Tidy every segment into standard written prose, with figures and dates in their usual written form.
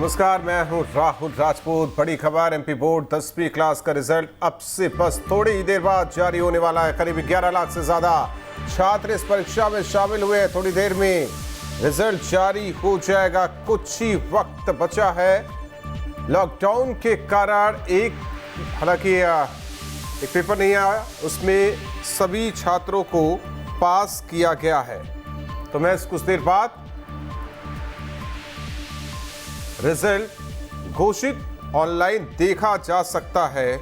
नमस्कार, मैं हूं राहुल राजपूत। बड़ी खबर, एमपी बोर्ड 10वीं क्लास का रिजल्ट अब से बस थोड़ी ही देर बाद जारी होने वाला है। करीब 11 लाख से ज्यादा छात्र इस परीक्षा में शामिल हुए हैं। थोड़ी देर में रिजल्ट जारी हो जाएगा, कुछ ही वक्त बचा है। लॉकडाउन के कारण हालांकि एक पेपर नहीं आया, उसमें सभी छात्रों को पास किया गया है। तो मैं कुछ देर बाद रिजल्ट घोषित, ऑनलाइन देखा जा सकता है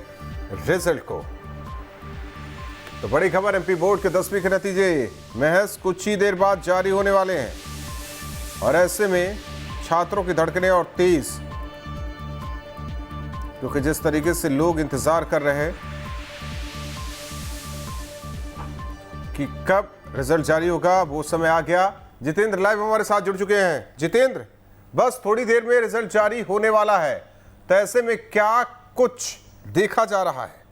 रिजल्ट को। तो बड़ी खबर, एमपी बोर्ड के 10वीं के नतीजे महज कुछ ही देर बाद जारी होने वाले हैं और ऐसे में छात्रों की धड़कनें और तेज, क्योंकि जिस तरीके से लोग इंतजार कर रहे हैं कि कब रिजल्ट जारी होगा, वो समय आ गया। जितेंद्र लाइव हमारे साथ जुड़ चुके हैं। जितेंद्र, बस थोड़ी देर में रिजल्ट जारी होने वाला है, तो ऐसे में क्या कुछ देखा जा रहा है?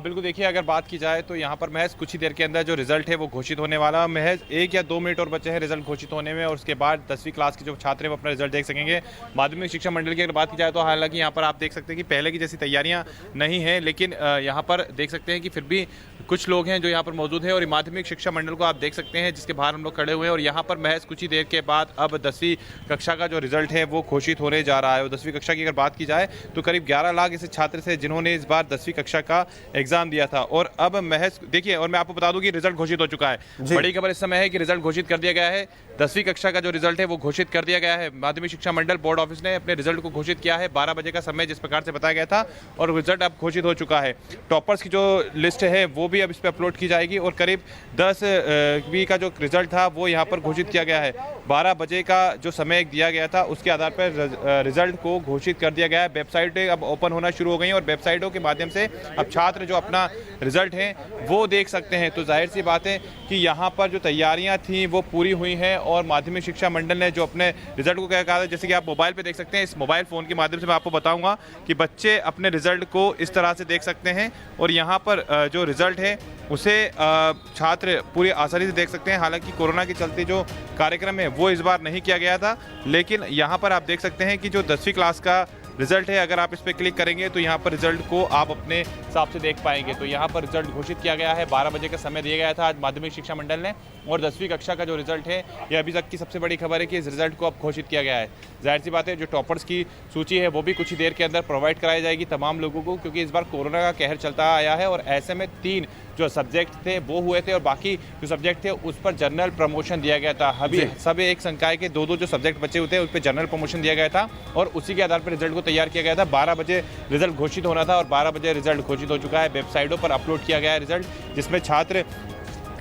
बिल्कुल, देखिए अगर बात की जाए तो यहाँ पर महज कुछ ही देर के अंदर जो रिजल्ट है वो घोषित होने वाला। महज 1 या 2 मिनट और बचे हैं रिजल्ट घोषित होने में और उसके बाद 10वीं क्लास के जो छात्र हैं वो अपना रिजल्ट देख सकेंगे। माध्यमिक शिक्षा मंडल की अगर बात की जाए तो हालांकि यहाँ पर आप देख सकते हैं कि पहले की जैसी तैयारियाँ नहीं हैं, लेकिन यहाँ पर देख सकते हैं कि फिर भी कुछ लोग हैं जो यहाँ पर मौजूद हैं और माध्यमिक शिक्षा मंडल को आप देख सकते हैं जिसके बाहर हम लोग खड़े हुए हैं। और यहाँ पर महज कुछ ही देर के बाद अब 10वीं कक्षा का जो रिजल्ट है वो घोषित होने जा रहा है। और 10वीं कक्षा की अगर बात की जाए तो करीब 11 लाख ऐसे छात्र थे जिन्होंने इस बार 10वीं कक्षा का एग्जाम दिया था। और अब महज देखिए, और मैं आपको बता दूं कि रिजल्ट घोषित हो चुका है। बड़ी खबर इस समय है कि रिजल्ट घोषित कर दिया गया है। 10वीं कक्षा का जो रिजल्ट है वो घोषित कर दिया गया है। माध्यमिक शिक्षा मंडल बोर्ड ऑफिस ने अपने रिजल्ट को घोषित किया है। 12 बजे का समय जिस प्रकार से बताया गया था और रिजल्ट अब घोषित हो चुका है। टॉपर्स की जो लिस्ट है वो भी अब इस पर अपलोड की जाएगी और करीब 10वीं का जो रिजल्ट था वो यहाँ पर घोषित किया गया है। 12 बजे का जो समय दिया गया था उसके आधार पर रिजल्ट को घोषित कर दिया गया है। वेबसाइटें अब ओपन होना शुरू हो गई और वेबसाइटों के माध्यम से अब छात्र जो अपना रिजल्ट है वो देख सकते हैं। तो जाहिर सी बात है कि यहाँ पर जो तैयारियां थी वो पूरी हुई हैं और माध्यमिक शिक्षा मंडल ने जो अपने रिजल्ट को क्या कहा था, जैसे कि आप मोबाइल पे देख सकते हैं, इस मोबाइल फ़ोन के माध्यम से मैं आपको बताऊंगा कि बच्चे अपने रिजल्ट को इस तरह से देख सकते हैं और यहाँ पर जो रिजल्ट है उसे छात्र पूरी आसानी से देख सकते हैं। हालांकि कोरोना के चलते जो कार्यक्रम है वो इस बार नहीं किया गया था, लेकिन यहाँ पर आप देख सकते हैं कि जो 10वीं क्लास का रिजल्ट है, अगर आप इस पर क्लिक करेंगे तो यहाँ पर रिजल्ट को आप अपने हिसाब से देख पाएंगे। तो यहाँ पर रिजल्ट घोषित किया गया है। 12 बजे का समय दिया गया था आज माध्यमिक शिक्षा मंडल ने और 10वीं कक्षा का जो रिजल्ट है ये अभी तक की सबसे बड़ी खबर है कि इस रिजल्ट को अब घोषित किया गया है। जाहिर सी बात है जो टॉपर्स की सूची है वो भी कुछ ही देर के अंदर प्रोवाइड कराई जाएगी तमाम लोगों को, क्योंकि इस बार कोरोना का कहर चलता आया है और ऐसे में 3 जो सब्जेक्ट थे वो हुए थे और बाकी जो सब्जेक्ट थे उस पर जनरल प्रमोशन दिया गया था। अभी सब एक संकाय के 2-2 जो सब्जेक्ट बचे हुए थे उस पर जनरल प्रमोशन दिया गया था और उसी के आधार पर रिजल्ट को तैयार किया गया था। 12 बजे रिजल्ट घोषित होना था और 12 बजे रिजल्ट घोषित हो चुका है। वेबसाइटों पर अपलोड किया गया है रिजल्ट, जिसमें छात्र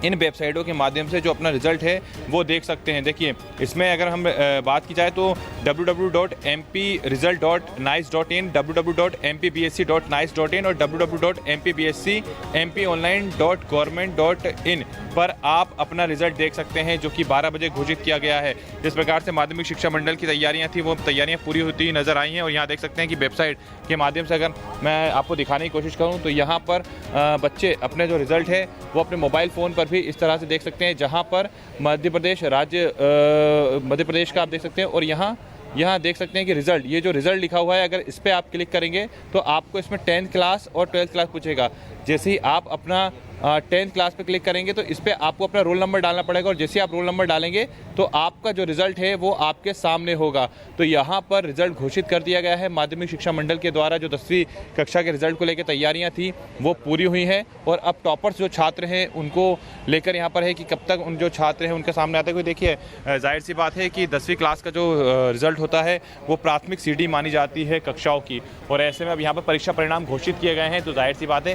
इन वेबसाइटों के माध्यम से जो अपना रिजल्ट है वो देख सकते हैं। देखिए, इसमें अगर हम बात की जाए तो www.mpresults.nice.in, www.mpbsc.nice.in और www.mpbsc.mponline.government.in पर आप अपना रिजल्ट देख सकते हैं, जो कि 12 बजे घोषित किया गया है। जिस प्रकार से माध्यमिक शिक्षा मंडल की तैयारियां थी वो तैयारियां पूरी होती नजर आई हैं और यहाँ देख सकते हैं कि वेबसाइट के माध्यम से अगर मैं आपको दिखाने की कोशिश करूँ तो यहाँ पर बच्चे अपने जो रिजल्ट है वो अपने मोबाइल फ़ोन पर भी इस तरह से देख सकते हैं, जहां पर मध्य प्रदेश का आप देख सकते हैं और यहाँ देख सकते हैं कि रिजल्ट, ये जो रिजल्ट लिखा हुआ है अगर इस पर आप क्लिक करेंगे तो आपको इसमें 10th क्लास और 12th क्लास पूछेगा। जैसे ही आप अपना 10th क्लास पे क्लिक करेंगे तो इस पर आपको अपना रोल नंबर डालना पड़ेगा और जैसे आप रोल नंबर डालेंगे तो आपका जो रिजल्ट है वो आपके सामने होगा। तो यहाँ पर रिजल्ट घोषित कर दिया गया है माध्यमिक शिक्षा मंडल के द्वारा। जो 10वीं कक्षा के रिजल्ट को लेकर तैयारियाँ थी वो पूरी हुई हैं और अब टॉपर्स जो छात्र हैं उनको लेकर यहाँ पर है कि कब तक उन जो छात्र हैं उनके सामने आते हुए। देखिए, जाहिर सी बात है कि 10वीं क्लास का जो रिजल्ट होता है वो प्राथमिक सीढ़ी मानी जाती है कक्षाओं की और ऐसे में अब यहाँ पर परीक्षा परिणाम घोषित किए गए हैं। तो जाहिर सी बात है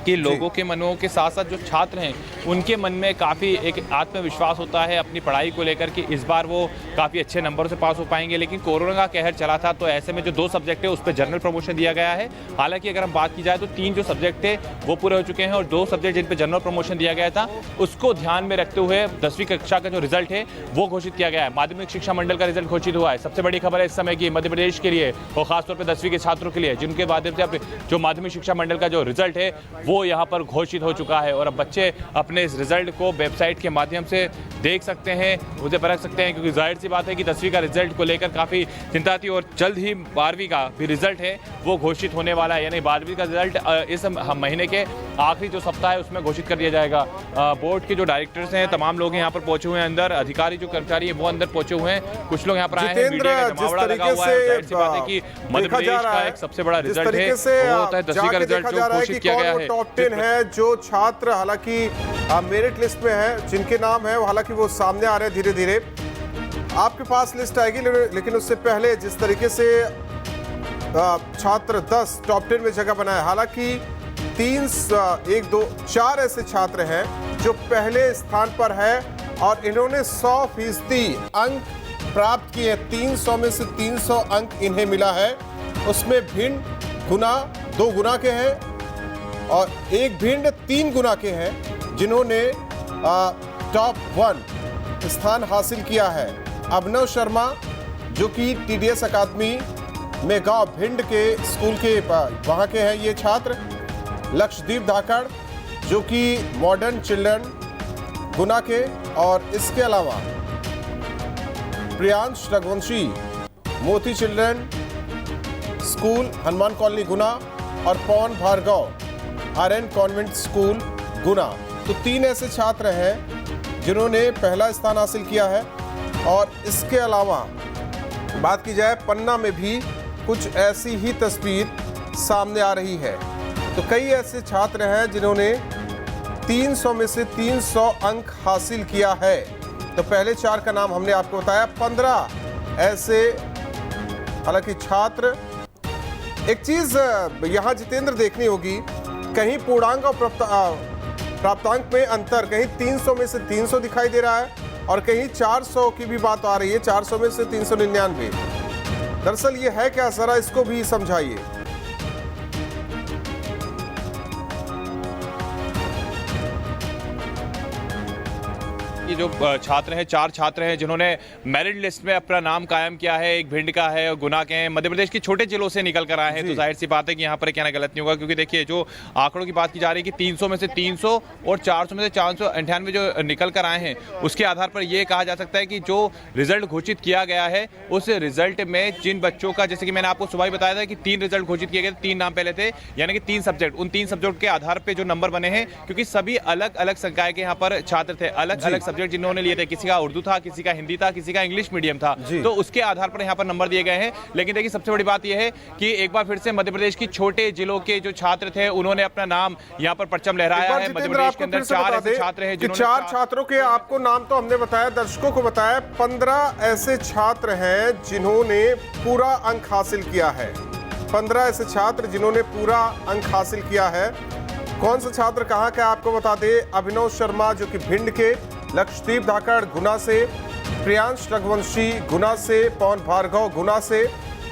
कि लोगों के मनों के साथ साथ जो छात्र हैं उनके मन में काफ़ी एक आत्मविश्वास होता है अपनी पढ़ाई को लेकर कि इस बार वो काफ़ी अच्छे नंबरों से पास हो पाएंगे। लेकिन कोरोना का कहर चला था तो ऐसे में जो 2 सब्जेक्ट है उस पर जनरल प्रमोशन दिया गया है। हालांकि अगर हम बात की जाए तो 3 जो सब्जेक्ट थे वो पूरे हो चुके हैं और 2 सब्जेक्ट जिन पर जनरल प्रमोशन दिया गया था उसको ध्यान में रखते हुए 10वीं कक्षा का जो रिजल्ट है वो घोषित किया गया है। माध्यमिक शिक्षा मंडल का रिजल्ट घोषित हुआ है। सबसे बड़ी खबर है इस समय की मध्य प्रदेश के लिए और खासतौर पर 10वीं के छात्रों के लिए, जिनके माध्यम से जो माध्यमिक शिक्षा मंडल का जो रिजल्ट है वो वो यहाँ पर घोषित हो चुका है और अब बच्चे अपने इस रिजल्ट को वेबसाइट के माध्यम से देख सकते हैं, उसे परख सकते हैं, क्योंकि जाहिर सी बात है कि 10वीं का रिजल्ट को लेकर काफ़ी चिंता थी और जल्द ही 12वीं का भी रिजल्ट है वो घोषित होने वाला है। यानी 12वीं का रिजल्ट इस महीने के आखिरी जो सप्ताह है उसमें घोषित कर दिया जाएगा। बोर्ड के जो डायरेक्टर्स हैं, तमाम लोग यहाँ पर पहुंचे हुए हैं, अंदर अधिकारी जो कर्मचारी है वो अंदर पहुंचे हुए हैं, कुछ लोग यहाँ पर आए हैं, मीडिया का जमावड़ा लगा हुआ है। जाहिर सी बात है कि मध्य प्रदेश का एक सबसे बड़ा रिजल्ट है वो होता है 10वीं का रिजल्ट जो घोषित किया गया है। टॉप 10 है जो छात्र हालांकि मेरिट लिस्ट में है, जिनके नाम है हालांकि वो सामने आ रहे हैं धीरे धीरे। आपके पास लिस्ट आएगी, लेकिन उससे पहले जिस तरीके से छात्र 10 टॉप 10 में जगह बनाए, हालांकि 4 ऐसे छात्र हैं जो पहले स्थान पर है और इन्होंने 100% अंक प्राप्त किए। 300 में से 300 अंक इन्हें मिला है। उसमें भिंड गुना 2 गुना के हैं और एक भिंड 3 गुना के हैं जिन्होंने टॉप 1 स्थान हासिल किया है। अभिनव शर्मा जो कि TDS अकादमी में गांव भिंड के स्कूल के वहां के हैं ये छात्र। लक्षदीप धाकड़ जो कि मॉडर्न चिल्ड्रन गुना के, और इसके अलावा प्रियांश रघुवंशी मोती चिल्ड्रन स्कूल हनुमान कॉलोनी गुना और पवन भार्गव RN कॉन्वेंट स्कूल गुना। तो 3 ऐसे छात्र हैं जिन्होंने पहला स्थान हासिल किया है। और इसके अलावा बात की जाए पन्ना में भी कुछ ऐसी ही तस्वीर सामने आ रही है। तो कई ऐसे छात्र हैं जिन्होंने 300 में से 300 अंक हासिल किया है। तो पहले 4 का नाम हमने आपको बताया। 15 ऐसे हालांकि छात्र, एक चीज यहाँ जितेंद्र देखनी होगी, कहीं पूर्णांक और प्राप्तांक में अंतर, कहीं 300 में से 300 दिखाई दे रहा है और कहीं 400 की भी बात आ रही है, 400 में से 399। दरअसल ये है क्या, जरा इसको भी समझाइए। ये जो छात्र हैं, 4 छात्र हैं जिन्होंने मेरिट लिस्ट में अपना नाम कायम किया है। एक भिंड का है और गुना के हैं, मध्य प्रदेश के छोटे जिलों से निकल कर आए हैं। तो जाहिर सी बात है कि यहाँ पर कहना गलत नहीं होगा, क्योंकि देखिए जो आंकड़ों की बात की जा रही है कि 300 में से 300 और 400 में से 498 जो निकल कर आए हैं, उसके आधार पर यह कहा जा सकता है कि जो रिजल्ट घोषित किया गया है उस रिजल्ट में जिन बच्चों का, जैसे कि मैंने आपको सुबह ही बताया था कि 3 रिजल्ट घोषित किए गए, 3 नाम पहले थे, यानी कि 3 सब्जेक्ट, उन 3 सब्जेक्ट के आधार पर जो नंबर बने हैं, क्योंकि सभी अलग अलग संकाय के यहाँ पर छात्र थे, अलग अलग सब्जेक्ट जिन्होंने लिए थे, किसी का उर्दू था, किसी का हिंदी था, किसी का इंग्लिश मीडियम था। तो उसके आधार पर यहाँ पर नंबर दिए गए हैं। लेकिन देखिए सबसे बड़ी बात यह है कि एक बार फिर से मध्य प्रदेश की छोटे जिलों के जो छात्र थे उन्होंने अपना नाम यहाँ पर परचम लहराया है। मध्य प्रदेश के अंदर 4 ऐसे छात्र हैं जिन्होंने 4 छात्रों के आपको नाम तो हमने बताया, दर्शकों को बताया। 15 ऐसे छात्र हैं जिन्होंने पूरा अंक हासिल किया है। 15 ऐसे छात्र जिन्होंने पूरा अंक हासिल किया है। कौन सा छात्र कहाँ का आपको बता दे। अभिनव शर्मा जो कि भिंड के, लक्षदीप धाकड़ गुना से, प्रियांश रघुवंशी गुना से, पवन भार्गव गुना से,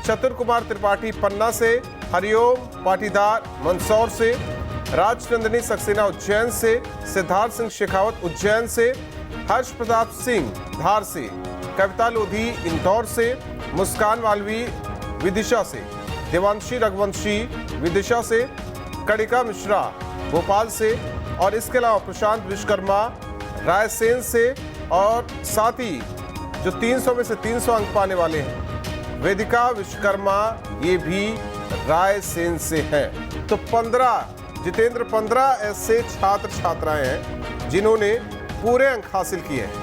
चतुर कुमार त्रिपाठी पन्ना से, हरिओम पाटीदार मंदसौर से, राजनंदिनी सक्सेना उज्जैन से, सिद्धार्थ सिंह शेखावत उज्जैन से, हर्ष प्रताप सिंह धार से, कविता लोधी इंदौर से, मुस्कान मालवी विदिशा से, देवांशी रघुवंशी विदिशा से, कणिका मिश्रा भोपाल से, और इसके अलावा प्रशांत विश्वकर्मा रायसेन से, और साथ ही जो 300 में से 300 अंक पाने वाले हैं वेदिका विश्वकर्मा, ये भी रायसेन से हैं। तो 15 जितेंद्र 15 ऐसे छात्र छात्राएं हैं जिन्होंने पूरे अंक हासिल किए हैं।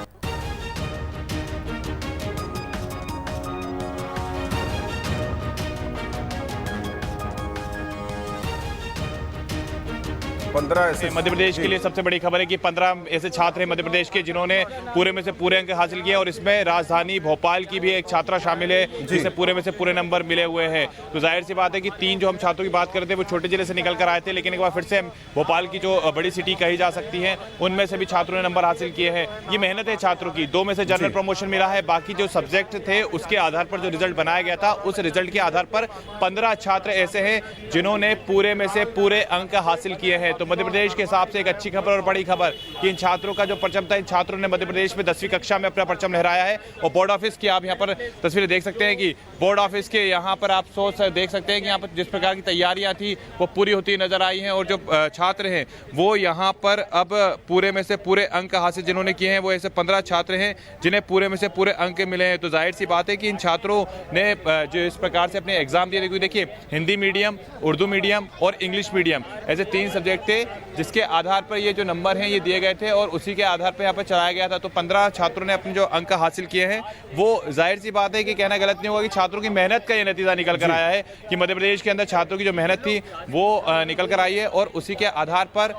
15 ऐसे मध्य प्रदेश के लिए सबसे बड़ी खबर है कि 15 ऐसे छात्र हैं मध्य प्रदेश के जिन्होंने पूरे में से पूरे अंक हासिल किए, और इसमें राजधानी भोपाल की भी एक छात्रा शामिल है जिसे पूरे में से पूरे नंबर मिले हुए हैं। तो जाहिर सी बात है कि 3 जो हम छात्रों की बात करते हैं वो छोटे जिले से निकल कर आए थे, लेकिन एक बार फिर से भोपाल की जो बड़ी सिटी कही जा सकती है उनमें से भी छात्रों ने नंबर हासिल किए हैं। ये मेहनत है छात्रों की। 2 में से जनरल प्रमोशन मिला है, बाकी जो सब्जेक्ट थे उसके आधार पर जो रिजल्ट बनाया गया था उस रिजल्ट के आधार पर 15 छात्र ऐसे हैं जिन्होंने पूरे में से पूरे अंक हासिल किए हैं। तो मध्य प्रदेश के हिसाब से एक अच्छी खबर और बड़ी खबर कि इन छात्रों का जो परचम था, इन छात्रों ने मध्य प्रदेश में 10वीं कक्षा में अपना परचम लहराया है। और बोर्ड ऑफिस की आप यहाँ पर तस्वीरें देख सकते हैं कि बोर्ड ऑफिस के यहाँ पर आप देख सकते हैं कि यहाँ पर जिस प्रकार की तैयारियां थी वो पूरी होती नजर आई हैं। और जो छात्र हैं वो यहाँ पर अब पूरे में से पूरे अंक हासिल जिन्होंने किए हैं वो ऐसे 15 छात्र हैं जिन्हें पूरे में से पूरे अंक मिले हैं। तो जाहिर सी बात है कि इन छात्रों ने जो इस प्रकार से अपने एग्जाम दिए, देखिए हिंदी मीडियम, उर्दू मीडियम और इंग्लिश मीडियम, ऐसे 3 सब्जेक्ट थे जिसके आधार पर ये जो नंबर हैं ये दिए गए थे और उसी के आधार पर यहाँ पर चलाया गया था। तो 15 छात्रों ने अपने जो अंक हासिल किए हैं वो जाहिर सी बात है कि कहना गलत नहीं होगा कि छात्रों की मेहनत का ये नतीजा निकल कर आया है कि मध्य प्रदेश के अंदर छात्रों की जो मेहनत थी वो निकल कर आई है और उसी के आधार पर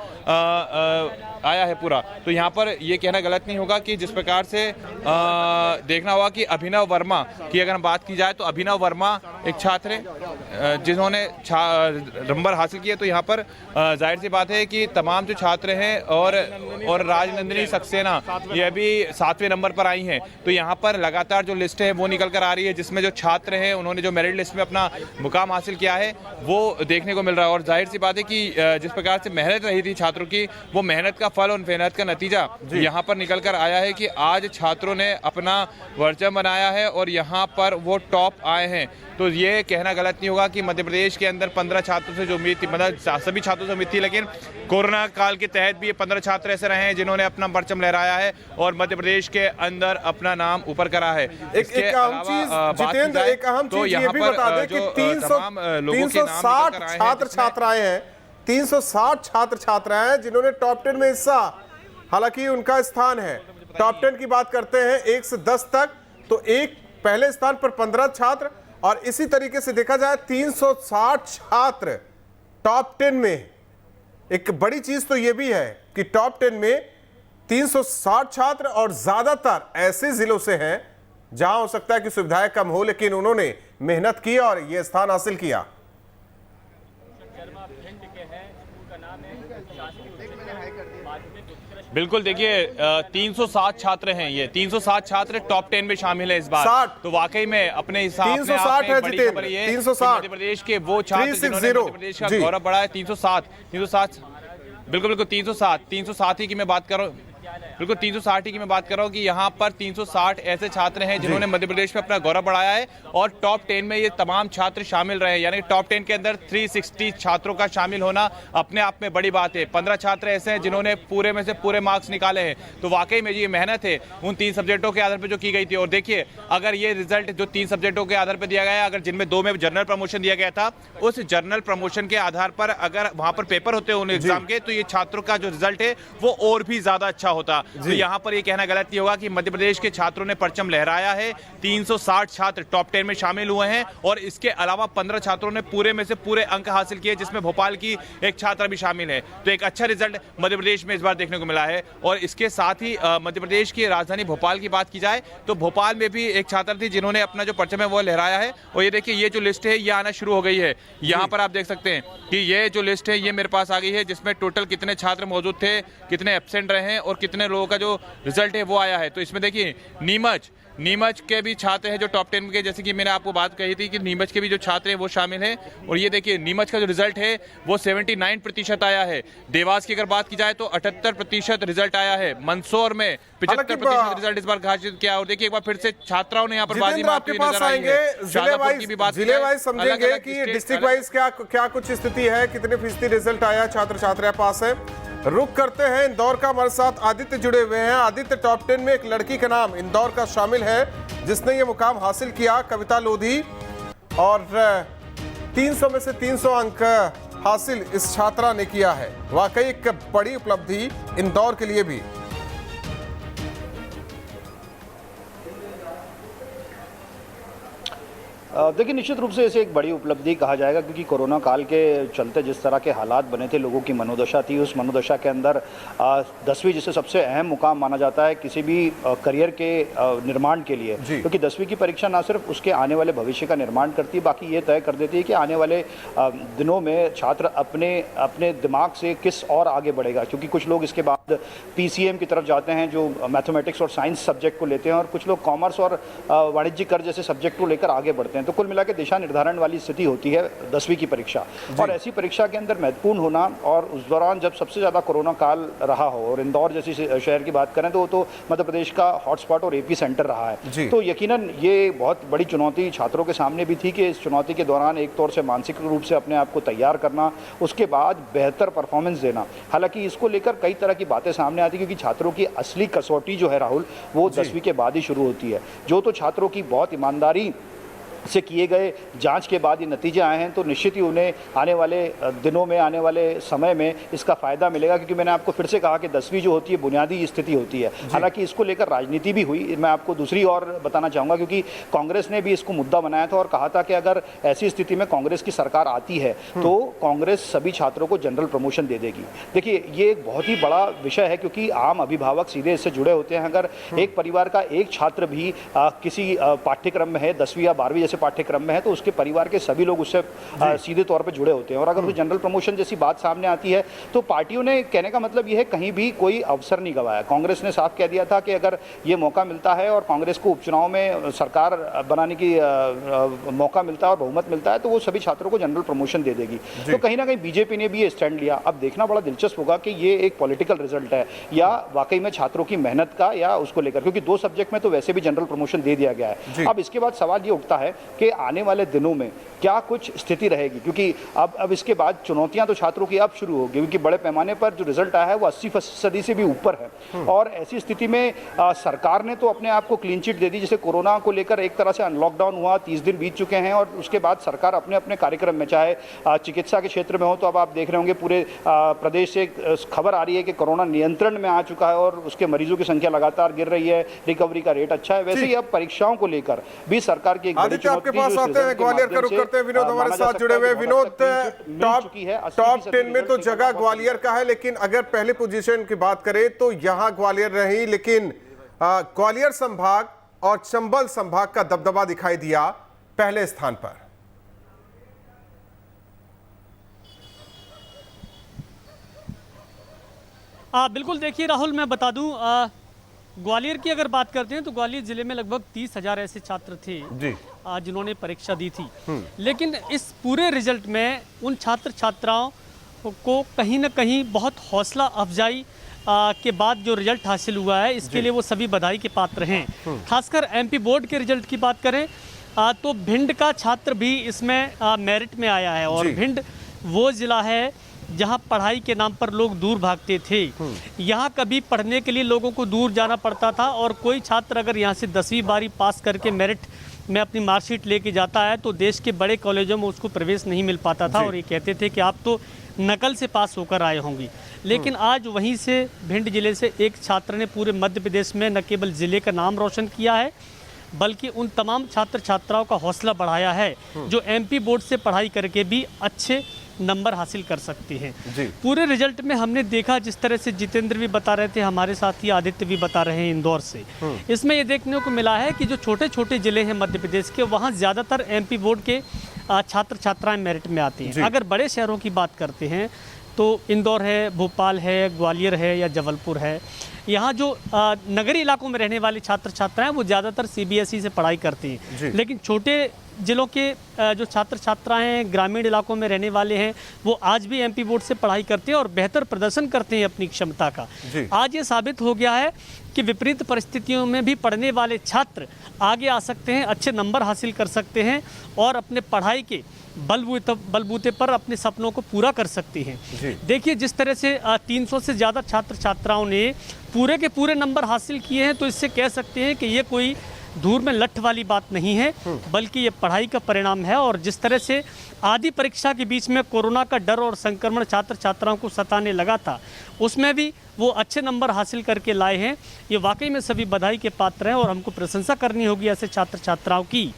आया है पूरा। तो यहाँ पर ये कहना गलत नहीं होगा कि जिस प्रकार से देखना होगा कि अभिनव वर्मा की अगर हम बात की जाए तो अभिनव वर्मा एक छात्र है जिन्होंने नंबर हासिल किए। तो यहाँ पर जाहिर सी बात है कि तमाम जो छात्र हैं और राजनंदिनी सक्सेना ये भी 7वें नंबर पर आई हैं। तो यहाँ पर लगातार जो लिस्ट है वो निकल कर आ रही है जिसमें जो छात्र हैं उन्होंने जो मेरिट लिस्ट में अपना मुकाम हासिल किया है वो देखने को मिल रहा है। और जाहिर सी बात है कि जिस प्रकार से मेहनत रही थी छात्रों की, वो मेहनत का फल और मेहनत का नतीजा यहाँ पर निकल कर आया है कि आज छात्रों ने अपना परचम बनाया है और यहाँ पर वो टॉप आए हैं। तो ये कहना गलत नहीं होगा कि मध्य प्रदेश के अंदर 15 छात्रों से जो उम्मीद थी, मतलब सभी छात्रों से उम्मीद थी, लेकिन कोरोना काल के तहत भी ये 15 छात्र ऐसे रहे हैं जिन्होंने अपना परचम लहराया है और मध्य प्रदेश के अंदर अपना नाम ऊपर करा है। एक अहम चीज जितेंद्र, एक अहम चीज ये भी बता दें कि 360 छात्र छात्राएं हैं, 360 छात्र छात्राएं जिन्होंने टॉप 10 में हिस्सा, हालांकि उनका स्थान है टॉप 10 की बात करते हैं 1 से 10 तक, तो एक पहले स्थान पर 15 छात्र और इसी तरीके से देखा जाए 360 छात्र टॉप 10 में। एक बड़ी चीज तो यह भी है कि टॉप 10 में 360 छात्र और ज्यादातर ऐसे जिलों से हैं जहां हो सकता है कि सुविधाएं कम हो, लेकिन उन्होंने मेहनत की और यह स्थान हासिल किया। बिल्कुल, देखिए 360 छात्र हैं, ये 360 छात्र टॉप 10 में शामिल है इस बार। 60। तो वाकई में अपने हिसाब में 360 है बड़ी खबर ये 360 मध्य प्रदेश के वो छात्र जिन्होंने मध्य प्रदेश का गौरव बढ़ाया। 360 बिल्कुल 360 ही की मैं बात कर रहा हूँ, बिल्कुल 360 की मैं बात कर रहा हूँ कि यहाँ पर 360 ऐसे छात्र हैं जिन्होंने मध्य प्रदेश में अपना गौरव बढ़ाया है और टॉप 10 में ये तमाम छात्र शामिल रहे हैं। यानी टॉप 10 के अंदर 360 छात्रों का शामिल होना अपने आप में बड़ी बात है। 15 छात्र ऐसे हैं जिन्होंने पूरे में से पूरे मार्क्स निकाले हैं। तो वाकई में ये मेहनत है उन 3 सब्जेक्टों के आधार पर जो की गई थी। और देखिए अगर ये रिजल्ट जो 3 सब्जेक्टों के आधार पर दिया गया, अगर जिनमें 2 में जनरल प्रमोशन दिया गया था, उस जनरल प्रमोशन के आधार पर अगर वहां पर पेपर होते उन एग्जाम के, तो ये छात्रों का जो रिजल्ट है वो और भी ज्यादा अच्छा होता। तो यहाँ पर ये कहना गलत नहीं होगा कि मध्य प्रदेश के छात्रों ने परचम लहराया है। 360 छात्र टॉप 10 में शामिल हुए हैं और इसके अलावा 15 छात्रों ने पूरे में से पूरे अंक हासिल किए, जिसमें भोपाल की एक छात्रा भी शामिल है। तो एक अच्छा रिजल्ट मध्य प्रदेश में इस बार देखने को मिला है। और इसके साथ ही मध्य प्रदेश की राजधानी भोपाल की बात की जाए तो भोपाल में भी एक छात्रा थी जिन्होंने अपना जो परचम है वो लहराया है। और ये देखिए ये जो लिस्ट है ये आना शुरू हो गई है। यहाँ पर आप देख सकते हैं कि ये जो लिस्ट है ये मेरे पास आ गई है, जिसमें टोटल कितने छात्र मौजूद थे, कितने एब्सेंट रहे हैं और कितने लोगों का जो रिजल्ट है वो आया है। तो इसमें देखिए नीमच के भी छात्र हैं जो टॉप 10 के, जैसे कि मैंने आपको बात कही थी कि नीमच के भी जो छात्र हैं वो शामिल हैं। और ये देखिए नीमच का जो रिजल्ट है वो 79% आया है। देवास की अगर बात की जाए तो 78% रिजल्ट आया है। मंदसौर में 75% रिजल्ट इस बार घोषित किया। और देखिए एक बार फिर से छात्राओं ने यहाँ पर बाजी मारते हुए नजर आई है। शाजापुर की भी बात जिले वाइज समझेंगे कि डिस्ट्रिक्ट वाइज क्या कुछ स्थिति है, कितने फीसदी रिजल्ट आया, छात्र छात्राएं पास है। रुक करते हैं इंदौर का, हमारे साथ आदित्य जुड़े हुए हैं। आदित्य, टॉप 10 में एक लड़की का नाम इंदौर का शामिल है जिसने ये मुकाम हासिल किया, कविता लोधी, और 300 में से 300 अंक हासिल इस छात्रा ने किया है। वाकई एक बड़ी उपलब्धि इंदौर के लिए भी। देखिए निश्चित रूप से इसे एक बड़ी उपलब्धि कहा जाएगा, क्योंकि कोरोना काल के चलते जिस तरह के हालात बने थे, लोगों की मनोदशा थी, उस मनोदशा के अंदर 10वीं जिसे सबसे अहम मुकाम माना जाता है किसी भी करियर के निर्माण के लिए, क्योंकि 10वीं की परीक्षा ना सिर्फ उसके आने वाले भविष्य का निर्माण करती है, बाकी ये तय कर देती है कि आने वाले दिनों में छात्र अपने दिमाग से किस और आगे बढ़ेगा। क्योंकि कुछ लोग इसके बाद PCM की तरफ जाते हैं जो मैथमेटिक्स और साइंस सब्जेक्ट को लेते हैं, और कुछ लोग कॉमर्स और वाणिज्यिक कर जैसे सब्जेक्ट को लेकर आगे बढ़ते हैं। हैं। तो कुल मिला के दिशा निर्धारण वाली स्थिति होती है 10वीं की परीक्षा, और ऐसी परीक्षा के अंदर महत्वपूर्ण होना, और उस दौरान जब सबसे ज़्यादा कोरोना काल रहा हो, और इंदौर जैसी शहर की बात करें तो वो तो मध्य प्रदेश का हॉटस्पॉट और एपी सेंटर रहा है, तो यकीनन ये बहुत बड़ी चुनौती छात्रों के सामने भी थी कि इस चुनौती के दौरान एक तौर से मानसिक रूप से अपने आप को तैयार करना, उसके बाद बेहतर परफॉर्मेंस देना। हालांकि इसको लेकर कई तरह की बातें सामने आती, क्योंकि छात्रों की असली कसौटी जो है राहुल, वो 10वीं के बाद ही शुरू होती है। जो तो छात्रों की बहुत ईमानदारी से किए गए जांच के बाद ये नतीजे आए हैं, तो निश्चित ही उन्हें आने वाले दिनों में, आने वाले समय में इसका फ़ायदा मिलेगा, क्योंकि मैंने आपको फिर से कहा कि 10वीं जो होती है बुनियादी स्थिति होती है। हालांकि इसको लेकर राजनीति भी हुई, मैं आपको दूसरी और बताना चाहूँगा, क्योंकि कांग्रेस ने भी इसको मुद्दा बनाया था और कहा था कि अगर ऐसी स्थिति में कांग्रेस की सरकार आती है तो कांग्रेस सभी छात्रों को जनरल प्रमोशन दे देगी। देखिए, ये एक बहुत ही बड़ा विषय है, क्योंकि आम अभिभावक सीधे इससे जुड़े होते हैं। अगर एक परिवार का एक छात्र भी किसी पाठ्यक्रम में है, 10वीं या 12वीं पाठ्यक्रम में है, तो उसके परिवार के सभी लोग उससे सीधे तौर पे जुड़े होते हैं। और अगर वो जनरल प्रमोशन जैसी बात सामने आती है, तो पार्टियों ने, कहने का मतलब यह है, कहीं भी कोई अवसर नहीं गंवाया। कांग्रेस ने साफ कह दिया था कि अगर ये मौका मिलता है और कांग्रेस को उपचुनाव में सरकार बनाने की मौका मिलता है और बहुमत मिलता है, तो वो सभी छात्रों को जनरल प्रमोशन दे देगी। तो कहीं ना कहीं बीजेपी ने भी ये स्टैंड लिया। अब देखना बड़ा दिलचस्प होगा कि ये एक पॉलिटिकल रिजल्ट है या वाकई में छात्रों की मेहनत का, या उसको लेकर, क्योंकि 2 सब्जेक्ट में तो वैसे भी जनरल प्रमोशन दे दिया गया है। अब इसके बाद सवाल ये उठता है कि आने वाले दिनों में क्या कुछ स्थिति रहेगी, क्योंकि अब इसके बाद चुनौतियां तो छात्रों की अब शुरू होगी, क्योंकि बड़े पैमाने पर जो रिजल्ट आया है वो 80% से भी ऊपर है। और ऐसी स्थिति में सरकार ने तो अपने आप को क्लीन चिट दे दी। जैसे कोरोना को लेकर एक तरह से अनलॉकडाउन हुआ, 30 दिन बीत चुके हैं, और उसके बाद सरकार अपने अपने कार्यक्रम में, चाहे चिकित्सा के क्षेत्र में हो, तो अब आप देख रहे होंगे पूरे प्रदेश से खबर आ रही है कि कोरोना नियंत्रण में आ चुका है और उसके मरीजों की संख्या लगातार गिर रही है, रिकवरी का रेट अच्छा है। वैसे ही अब परीक्षाओं को लेकर भी सरकार की एक बड़ी चुनौती ग्वालियर का रुख करते हैं। विनोद हमारे साथ जुड़े हुए। विनोद, टॉप 10 में तो जगह ग्वालियर का है, लेकिन अगर पहले पोजीशन की बात करें तो यहां ग्वालियर रही, लेकिन ग्वालियर संभाग और चंबल संभाग का दबदबा दिखाई दिया पहले स्थान पर। बिल्कुल, देखिए राहुल, मैं बता दूं, ग्वालियर की अगर बात करते हैं तो ग्वालियर जिले में लगभग 30,000 ऐसे छात्र थे जी जिन्होंने परीक्षा दी थी। लेकिन इस पूरे रिजल्ट में उन छात्र छात्राओं को कहीं ना कहीं बहुत हौसला अफजाई के बाद जो रिजल्ट हासिल हुआ है, इसके लिए वो सभी बधाई के पात्र हैं। खासकर एमपी बोर्ड के रिजल्ट की बात करें तो भिंड का छात्र भी इसमें मेरिट में आया है। और भिंड वो ज़िला है जहां पढ़ाई के नाम पर लोग दूर भागते थे। यहां कभी पढ़ने के लिए लोगों को दूर जाना पड़ता था, और कोई छात्र अगर यहां से 10वीं 12वीं पास करके मेरिट में अपनी मार्कशीट लेके जाता है तो देश के बड़े कॉलेजों में उसको प्रवेश नहीं मिल पाता था, और ये कहते थे कि आप तो नकल से पास होकर आए होंगे। लेकिन आज वहीं से भिंड जिले से एक छात्र ने पूरे मध्य प्रदेश में न केवल ज़िले का नाम रोशन किया है, बल्कि उन तमाम छात्र छात्राओं का हौसला बढ़ाया है जो एमपी बोर्ड से पढ़ाई करके भी अच्छे नंबर हासिल कर सकते हैं। पूरे रिजल्ट में हमने देखा, जिस तरह से जितेंद्र भी बता रहे थे, हमारे साथ ही आदित्य भी बता रहे हैं इंदौर से, इसमें ये देखने को मिला है कि जो छोटे छोटे ज़िले हैं मध्य प्रदेश के, वहाँ ज़्यादातर एमपी बोर्ड के छात्र छात्राएं मेरिट में आती हैं। अगर बड़े शहरों की बात करते हैं तो इंदौर है, भोपाल है, ग्वालियर है या जबलपुर है, यहाँ जो नगरीय इलाकों में रहने वाले छात्र छात्राएं वो ज़्यादातर सीबीएसई से पढ़ाई करती हैं। लेकिन छोटे जिलों के जो छात्र छात्राएं हैं, ग्रामीण इलाकों में रहने वाले हैं, वो आज भी एमपी बोर्ड से पढ़ाई करते हैं और बेहतर प्रदर्शन करते हैं अपनी क्षमता का। आज ये साबित हो गया है कि विपरीत परिस्थितियों में भी पढ़ने वाले छात्र आगे आ सकते हैं, अच्छे नंबर हासिल कर सकते हैं और अपने पढ़ाई के बलबूते पर अपने सपनों को पूरा कर सकते हैं। देखिए, जिस तरह से 300 से ज़्यादा छात्र छात्राओं ने पूरे के पूरे नंबर हासिल किए हैं, तो इससे कह सकते हैं कि ये कोई धूल में लठ वाली बात नहीं है, बल्कि ये पढ़ाई का परिणाम है। और जिस तरह से आधी परीक्षा के बीच में कोरोना का डर और संक्रमण छात्र छात्राओं को सताने लगा था, उसमें भी वो अच्छे नंबर हासिल करके लाए हैं। ये वाकई में सभी बधाई के पात्र हैं और हमको प्रशंसा करनी होगी ऐसे छात्र छात्राओं की,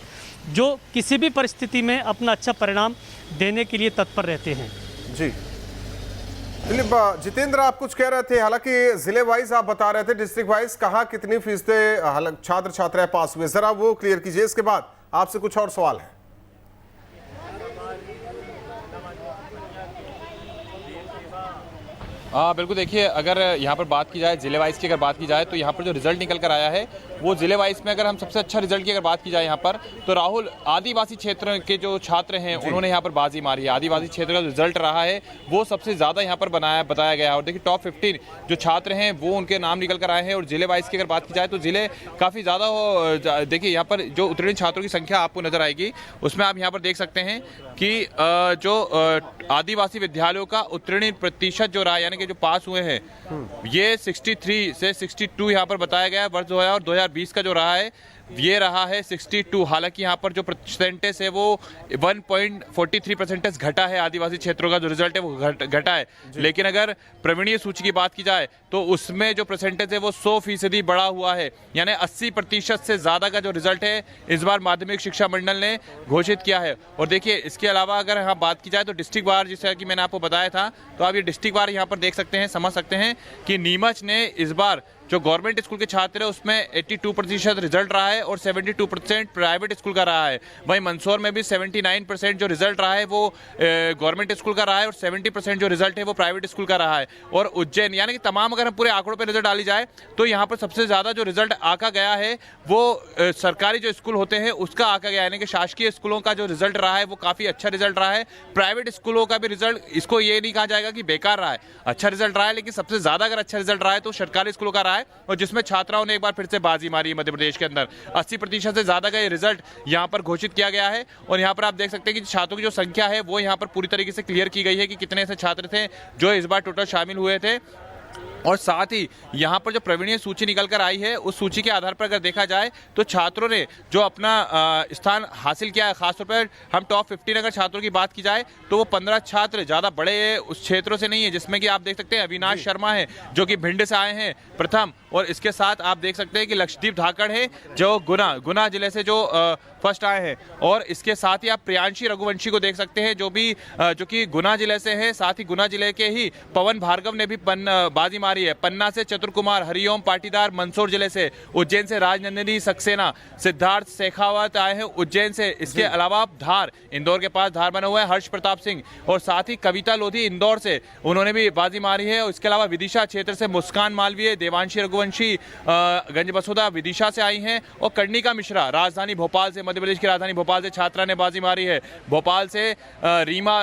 जो किसी भी परिस्थिति में अपना अच्छा परिणाम देने के लिए तत्पर रहते हैं। जी जितेंद्र, आप कुछ कह रहे थे, हालांकि जिले वाइज आप बता रहे थे, डिस्ट्रिक्ट वाइज कहाँ कितनी फीसद छात्र छात्राएं पास हुए, जरा वो क्लियर कीजिए। इसके बाद आपसे कुछ और सवाल है। हाँ बिल्कुल, देखिए अगर यहाँ पर बात की जाए ज़िले वाइज की, अगर बात की जाए तो यहाँ पर जो रिज़ल्ट निकल कर आया है वो ज़िले वाइज में अगर हम सबसे अच्छा रिजल्ट की अगर बात की जाए यहाँ पर, तो राहुल आदिवासी क्षेत्र के जो छात्र हैं उन्होंने यहाँ पर बाजी मारी है। आदिवासी क्षेत्र का रिजल्ट रहा है वो सबसे ज़्यादा यहाँ पर बताया गया है। और देखिए टॉप 15 जो छात्र हैं वो उनके नाम निकल कर आए हैं। और ज़िले वाइज की अगर बात की जाए तो ज़िले काफ़ी ज़्यादा, देखिए यहाँ पर जो उत्तीर्ण छात्रों की संख्या आपको नज़र आएगी उसमें आप यहाँ पर देख सकते हैं कि जो आदिवासी विद्यालयों का उत्तीर्ण प्रतिशत जो रहा, यानी कि जो पास हुए हैं, ये 63 से 62 यहाँ पर बताया गया है। वर्ष 2020 का जो रहा है ये रहा है 62। हालांकि यहाँ पर जो परसेंटेज है वो 1.43% घटा है। आदिवासी क्षेत्रों का जो रिजल्ट है वो घटा है। लेकिन अगर प्रवीणीय सूची की बात की जाए तो उसमें जो परसेंटेज है वो 100% बढ़ा हुआ है, यानी 80% से ज़्यादा का जो रिजल्ट है इस बार माध्यमिक शिक्षा मंडल ने घोषित किया है। और देखिए इसके अलावा अगर यहाँ बात की जाए तो डिस्ट्रिक्ट वार, जैसा कि मैंने आपको बताया था, तो आप ये डिस्ट्रिक्ट वार यहाँ पर देख सकते हैं, समझ सकते हैं कि नीमच ने इस बार जो गवर्नमेंट स्कूल के छात्र है उसमें 82% रिजल्ट रहा है और 72% प्राइवेट स्कूल का रहा है। वहीं मंदसौर में भी 79% जो रिजल्ट रहा है वो गवर्नमेंट स्कूल का रहा है और 70% जो रिजल्ट है वो प्राइवेट स्कूल का रहा है। और उज्जैन, यानी कि तमाम अगर हम पूरे आंकड़ों पर नजर डाली जाए तो यहाँ पर सबसे ज़्यादा जो रिजल्ट आका गया है वो सरकारी जो स्कूल होते हैं उसका आका गया, यानी कि शासकीय स्कूलों का जो रिजल्ट रहा है वो काफ़ी अच्छा रिजल्ट रहा है। प्राइवेट स्कूलों का भी रिजल्ट, इसको ये नहीं कहा जाएगा कि बेकार रहा है, अच्छा रिजल्ट रहा है, लेकिन सबसे ज़्यादा अगर अच्छा रिजल्ट रहा है तो सरकारी स्कूलों का रहा है, और जिसमें छात्राओं ने एक बार फिर से बाजी मारी है। मध्य प्रदेश के अंदर 80% से ज्यादा का ये रिजल्ट यहां पर घोषित किया गया है। और यहां पर आप देख सकते हैं कि छात्रों की जो संख्या है वो यहां पर पूरी तरीके से क्लियर की गई है कि कितने ऐसे छात्र थे जो इस बार टोटल शामिल हुए थे। और साथ ही यहाँ पर जो प्रवीणीय सूची निकल कर आई है उस सूची के आधार पर अगर देखा जाए तो छात्रों ने जो अपना स्थान हासिल किया है, खासतौर पर हम टॉप 15 अगर छात्रों की बात की जाए तो वो 15 छात्र ज़्यादा बड़े उस क्षेत्रों से नहीं है, जिसमें कि आप देख सकते हैं अविनाश शर्मा है जो कि भिंड से आए हैं प्रथम, और इसके साथ आप देख सकते हैं कि लक्षदीप धाकड़ है जो गुना जिले से जो फर्स्ट आए हैं। और इसके साथ ही आप प्रियांशी रघुवंशी को देख सकते हैं जो कि गुना जिले से है। साथ ही गुना जिले के ही पवन भार्गव ने भी बाजी मारी है। पन्ना से चतुर कुमार, हरिओम पाटीदार मंदसौर जिले से, उज्जैन से राजनंदिनी सक्सेना, सिद्धार्थ शेखावत आए हैं उज्जैन से। इसके अलावा धार, इंदौर के पास धार बना हुआ है, हर्ष प्रताप सिंह, और साथ ही कविता लोधी इंदौर से, उन्होंने भी बाजी मारी है। इसके अलावा विदिशा क्षेत्र से मुस्कान मालवीय, देवांशी रघुवंशी गंज बसोदा विदिशा से आई हैं, और कर्णिका मिश्रा राजधानी भोपाल से, मध्य प्रदेश की राजधानी भोपाल से छात्रा ने बाजी मारी है। भोपाल से रीमा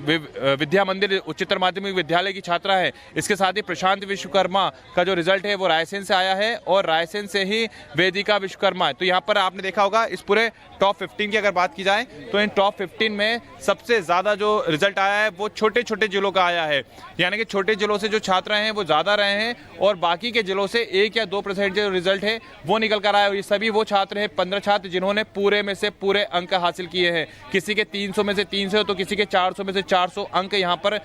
विद्या मंदिर उच्चतर माध्यमिक विद्यालय की छात्रा है। इसके साथ ही प्रशांत विश्वकर्मा का जो रिजल्ट है वो रायसेन से आया है, और रायसेन से ही वेदिका विश्वकर्मा है। तो यहाँ पर आपने देखा होगा इस पूरे टॉप 15 की अगर बात की जाए तो इन टॉप 15 में सबसे ज़्यादा जो रिजल्ट आया है वो छोटे छोटे जिलों का आया है, यानी कि छोटे जिलों से जो छात्र हैं वो ज़्यादा रहे हैं, और बाकी के जिलों से 1 या 2% जो रिजल्ट है वो निकल कर आया है। ये सभी वो छात्र हैं, 15 छात्र जिन्होंने पूरे में से पूरे अंक हासिल किए हैं। किसी के 300 में से 300 तो किसी के 400 में से 400 अंक यहाँ पर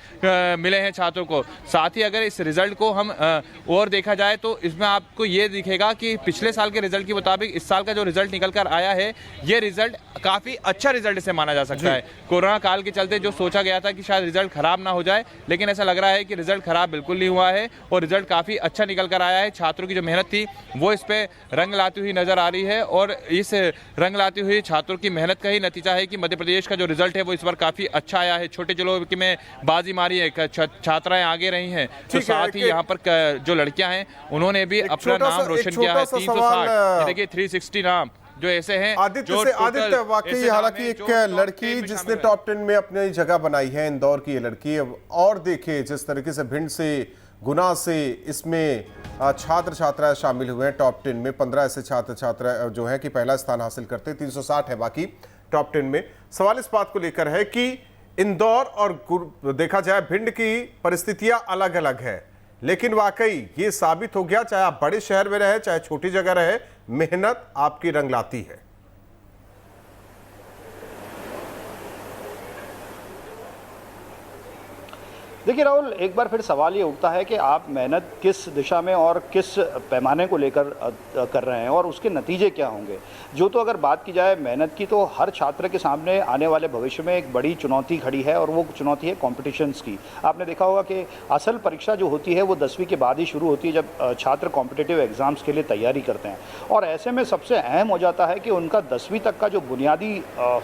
मिले हैं छात्रों को। साथ ही अगर इस रिजल्ट को हम और देखा जाए तो इसमें आपको ये दिखेगा कि पिछले साल के रिजल्ट के मुताबिक इस साल का जो रिजल्ट निकल कर आया है ये रिजल्ट काफ़ी अच्छा रिजल्ट इसे माना जा सकता है। कोरोना काल के चलते जो सोचा गया था कि शायद रिजल्ट खराब ना हो जाए, लेकिन ऐसा लग रहा है कि रिजल्ट खराब बिल्कुल नहीं हुआ है और रिजल्ट काफ़ी अच्छा निकल कर आया है। छात्रों की जो मेहनत थी वो इस पे रंग लाती हुई नजर आ रही है, और इस रंग लाती हुई छात्रों की मेहनत का ही नतीजा है कि मध्य प्रदेश का जो रिजल्ट है वो इस बार काफ़ी अच्छा आया है। छोटे जिलों में बाजी मारी है, छात्राएं आगे रही हैं, तो साथ ही यहाँ पर जो लड़कियां हैं उन्होंने भी अपना नाम रोशन किया है। 360 देखिए 360 नाम जो ऐसे हैं। आदित्य वाकई हालांकि एक लड़की जिसने टॉप 10 में अपनी जगह बनाई है, इंदौर की ये लड़की, और देखिए जिस तरीके से भिंड से, गुना से इसमें छात्र छात्राएं शामिल हुए हैं टॉप 10 में। 15 ऐसे छात्र छात्रा जो हैं कि पहला स्थान हासिल करते हैं, 360 है बाकी टॉप 10 में। सवाल इस बात को लेकर है कि इंदौर और देखा जाए भिंड की परिस्थितियां अलग अलग है, लेकिन वाकई ये साबित हो गया, चाहे आप बड़े शहर में रहे चाहे छोटी जगह रहे, मेहनत आपकी रंग लाती है। देखिए राहुल, एक बार फिर सवाल ये उठता है कि आप मेहनत किस दिशा में और किस पैमाने को लेकर कर रहे हैं और उसके नतीजे क्या होंगे। जो तो अगर बात की जाए मेहनत की, तो हर छात्र के सामने आने वाले भविष्य में एक बड़ी चुनौती खड़ी है, और वो चुनौती है कॉम्पिटिशन्स की। आपने देखा होगा कि असल परीक्षा जो होती है वो 10वीं के बाद ही शुरू होती है, जब छात्र कॉम्पिटिटिव एग्ज़ाम्स के लिए तैयारी करते हैं। और ऐसे में सबसे अहम हो जाता है कि उनका 10वीं तक का जो बुनियादी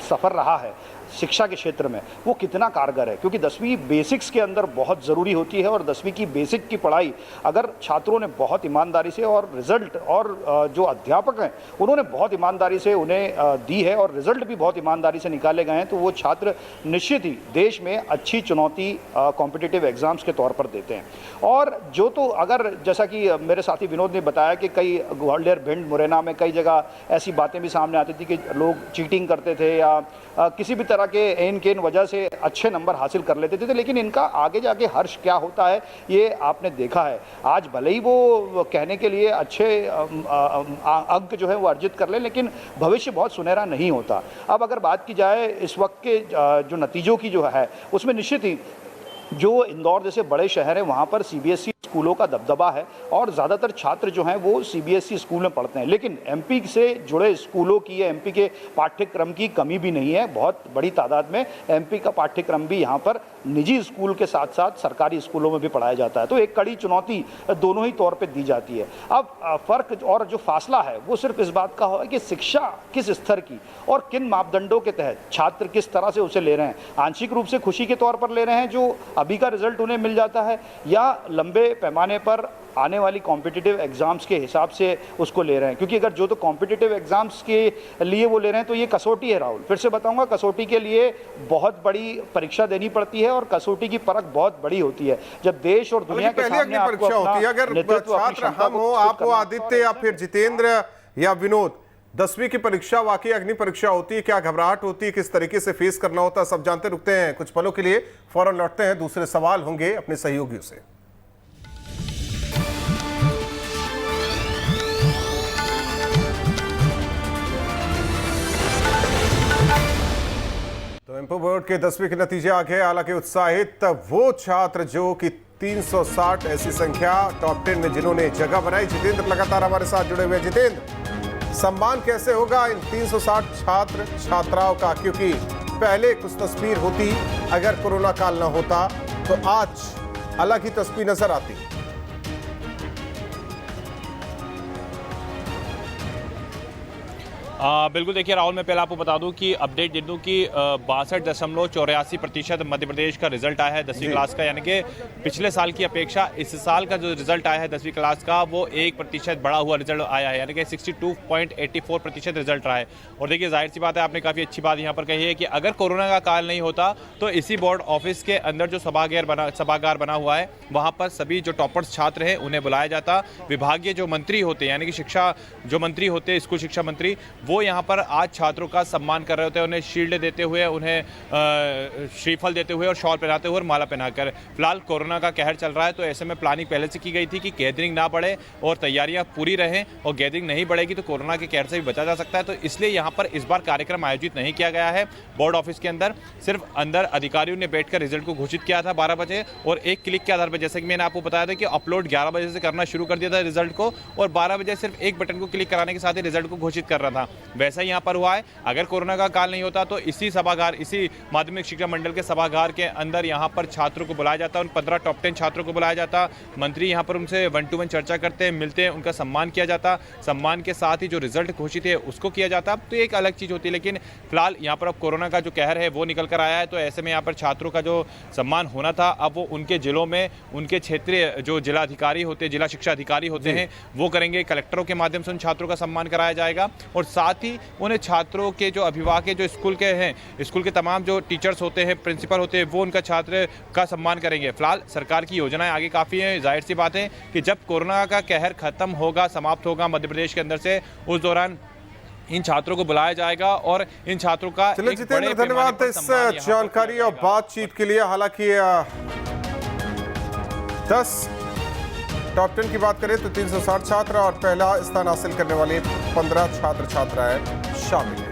सफ़र रहा है शिक्षा के क्षेत्र में वो कितना कारगर है, क्योंकि 10वीं बेसिक्स के अंदर बहुत ज़रूरी होती है। और 10वीं की बेसिक की पढ़ाई अगर छात्रों ने बहुत ईमानदारी से और रिजल्ट और जो अध्यापक हैं उन्होंने बहुत ईमानदारी से उन्हें दी है और रिजल्ट भी बहुत ईमानदारी से निकाले गए हैं, तो वो छात्र निश्चित ही देश में अच्छी चुनौती कॉम्पिटिटिव एग्जाम्स के तौर पर देते हैं। और जो तो अगर जैसा कि मेरे साथी विनोद ने बताया कि कई ग्वालियर, भिंड, मुरैना में कई जगह ऐसी बातें भी सामने आती थी कि लोग चीटिंग करते थे या किसी भी तरह के एन केन वजह से अच्छे नंबर हासिल कर लेते थे, लेकिन इनका आगे जाके हर्ष क्या होता है ये आपने देखा है। आज भले ही वो कहने के लिए अच्छे अंक जो है वो अर्जित कर ले, लेकिन भविष्य बहुत सुनहरा नहीं होता। अब अगर बात की जाए इस वक्त के जो नतीजों की जो है उसमें निश्चित ही जो इंदौर जैसे बड़े शहर हैं वहाँ पर सीबीएसई स्कूलों का दबदबा है और ज़्यादातर छात्र जो हैं वो सीबीएसई स्कूल में पढ़ते हैं, लेकिन एमपी से जुड़े स्कूलों की या एमपी के पाठ्यक्रम की कमी भी नहीं है। बहुत बड़ी तादाद में एमपी का पाठ्यक्रम भी यहाँ पर निजी स्कूल के साथ साथ सरकारी स्कूलों में भी पढ़ाया जाता है। तो एक कड़ी चुनौती दोनों ही तौर पर दी जाती है। अब फ़र्क और जो फासला है वो सिर्फ इस बात का है कि शिक्षा किस स्तर की और किन मापदंडों के तहत छात्र किस तरह से उसे ले रहे हैं। आंशिक रूप से खुशी के तौर पर ले रहे हैं जो अभी का रिजल्ट उन्हें मिल जाता है, या लंबे पैमाने पर आने वाली कॉम्पिटिटिव एग्जाम्स के हिसाब से उसको ले रहे हैं। क्योंकि अगर जो तो कॉम्पिटिटिव एग्जाम्स के लिए वो ले रहे हैं तो ये कसौटी है राहुल, फिर से बताऊंगा, कसौटी के लिए बहुत बड़ी परीक्षा देनी पड़ती है और कसौटी की परख बहुत बड़ी होती है। जब देश और दुनिया के सामने आपको परीक्षा होती है, अगर छात्र हम हो, आप हो आदित्य या फिर जितेंद्र या विनोद, 10वीं की परीक्षा वाकई अग्नि परीक्षा होती है, क्या घबराहट होती है, किस तरीके से फेस करना होता है, सब जानते। रुकते हैं कुछ पलों के लिए, फौरन लौटते हैं, दूसरे सवाल होंगे अपने सहयोगियों से। तो एमपी बोर्ड के 10वीं के नतीजे आ गए। हालांकि उत्साहित वो छात्र जो कि 360 ऐसी संख्या टॉप 10 में जिन्होंने जगह बनाई। जितेंद्र लगातार हमारे साथ जुड़े हुए। जितेंद्र, सम्मान कैसे होगा इन 360 छात्र छात्राओं का, क्योंकि पहले कुछ तस्वीर होती, अगर कोरोना काल न होता तो आज अलग ही तस्वीर नजर आती। बिल्कुल, देखिए राहुल, मैं पहले आपको बता दूं कि अपडेट दे दूं कि 62.84% मध्य प्रदेश का रिजल्ट आया है 10वीं क्लास का, यानी कि पिछले साल की अपेक्षा इस साल का जो रिजल्ट आया है 10वीं क्लास का वो 1% बढ़ा हुआ रिजल्ट आया है, यानी कि 62.84% रिजल्ट रहा है। और देखिए जाहिर सी बात है, आपने काफ़ी अच्छी बात यहाँ पर कही है कि अगर कोरोना का काल नहीं होता तो इसी बोर्ड ऑफिस के अंदर जो सभागार बना हुआ है वहाँ पर सभी जो टॉपर्स छात्र हैं उन्हें बुलाया जाता। विभागीय जो मंत्री होते हैं, यानी कि शिक्षा जो मंत्री होते हैं, स्कूल शिक्षा मंत्री, वो यहाँ पर आज छात्रों का सम्मान कर रहे होते हैं, उन्हें शील्ड देते हुए, उन्हें श्रीफल देते हुए और शॉल पहनाते हुए और माला पहनाकर। फिलहाल कोरोना का कहर चल रहा है, तो ऐसे में प्लानिंग पहले से की गई थी कि गैदरिंग ना बढ़े और तैयारियां पूरी रहें, और गैदरिंग नहीं बढ़ेगी तो कोरोना के कहर से भी बचा जा सकता है। तो इसलिए यहाँ पर इस बार कार्यक्रम आयोजित नहीं किया गया है बोर्ड ऑफिस के अंदर। सिर्फ अंदर अधिकारियों ने बैठकर रिजल्ट को घोषित किया था 12 बजे, और एक क्लिक के आधार पर, जैसे कि मैंने आपको बताया था कि अपलोड 11 बजे से करना शुरू कर दिया था रिजल्ट को, और 12 बजे सिर्फ एक बटन को क्लिक कराने के साथ ही रिजल्ट को घोषित कर रहा था। वैसा ही यहाँ पर हुआ है। अगर कोरोना का काल नहीं होता तो इसी सभागार, इसी माध्यमिक शिक्षा मंडल के सभागार के अंदर यहाँ पर छात्रों को बुलाया जाता, उन 15 टॉप 10 छात्रों को बुलाया जाता। मंत्री यहाँ पर उनसे 1 to 1 चर्चा करते हैं, मिलते हैं, उनका सम्मान किया जाता। सम्मान के साथ ही जो रिजल्ट घोषित है उसको किया जाता। तो एक अलग चीज़ होती है, लेकिन फिलहाल यहाँ पर अब कोरोना का जो कहर है वो निकल कर आया है, तो ऐसे में यहाँ पर छात्रों का जो सम्मान होना था अब वो उनके जिलों में उनके क्षेत्रीय जो जिला अधिकारी होते हैं, जिला शिक्षा अधिकारी होते हैं, वो करेंगे। कलेक्टरों के माध्यम से उन छात्रों का सम्मान कराया जाएगा, और साथ ही उन्हें छात्रों के जो अभिभावक जो स्कूल के हैं, स्कूल के तमाम जो टीचर्स होते हैं, प्रिंसिपल होते हैं, वो उनका छात्र का सम्मान करेंगे। फिलहाल सरकार की योजनाएं आगे काफ़ी हैं। जाहिर सी बात है कि जब कोरोना का कहर खत्म होगा, समाप्त होगा मध्य प्रदेश के अंदर से, उस दौरान इन छात्रों को बुलाया जाएगा और इन छात्रों का चलिए जितेंद्र, धन्यवाद इस जानकारी और बातचीत के लिए। हालांकि 10 टॉप 10 की बात करें तो 360 छात्र और पहला स्थान हासिल करने वाले 15 छात्र छात्राएं शामिल।